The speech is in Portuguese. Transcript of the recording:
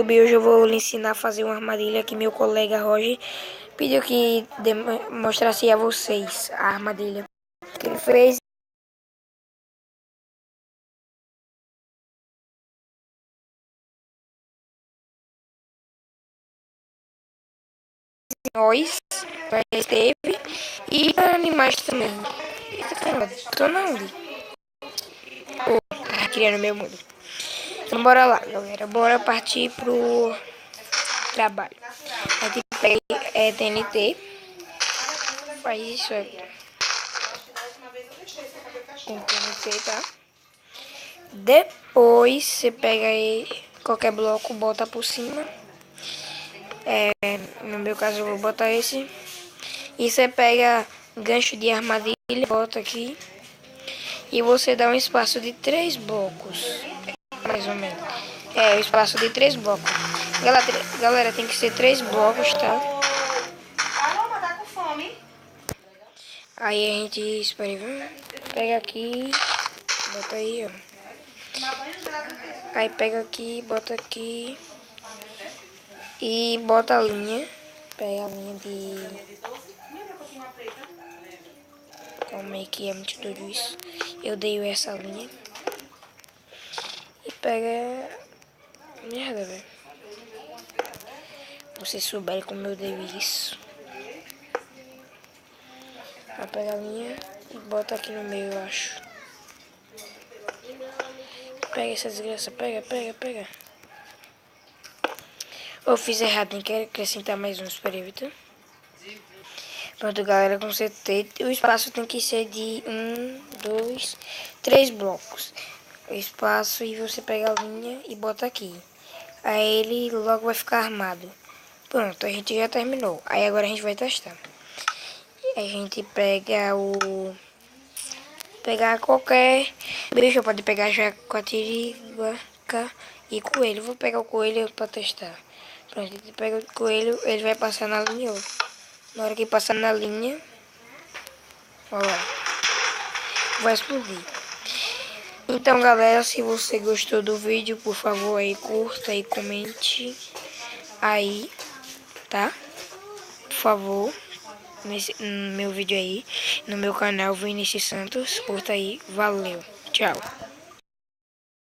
Hoje eu vou lhe ensinar a fazer uma armadilha que meu colega Roger pediu que mostrasse a vocês a armadilha que ele fez. Nós, esteve e animais também. Tô não, criando meu mundo. Então bora lá, galera. Bora partir pro trabalho. A gente pega TNT. Faz isso aqui. Com TNT, tá? Depois você pega aí qualquer bloco, bota por cima. No meu caso eu vou botar esse. E você pega gancho de armadilha, bota aqui. E você dá um espaço de 3 blocos. Mais ou menos. O espaço de 3 blocos. Galera, tem que ser 3 blocos, tá? Tá com fome? Aí a gente espera aí, pega aqui, bota aí, ó. Aí pega aqui, bota aqui. E bota a linha. Pega a linha de... Como é que é muito doido isso? Eu dei essa linha. E pega... Merda, velho. Vocês souberem como eu dei isso. Aí pega a linha e bota aqui no meio, eu acho. Pega essa desgraça, pega. Eu fiz errado, tem que acrescentar mais um, espera aí, Vitor. Pronto, galera, consertei. O espaço tem que ser de 1, 2, 3 blocos. O espaço e você pega a linha e bota aqui. Aí ele logo vai ficar armado. Pronto, a gente já terminou. Aí agora a gente vai testar. A gente pega o... Pegar qualquer bicho, pode pegar jaguatirica e coelho. Vou pegar o coelho para testar. Pronto, a gente pega o coelho, ele vai passar na linha, ó. Na hora que passar na linha, olha lá, vai explodir. Então, galera, se você gostou do vídeo, por favor, aí curta e comente aí, tá? Por favor, no meu vídeo aí, no meu canal Vinícius Santos, curta aí, valeu, tchau.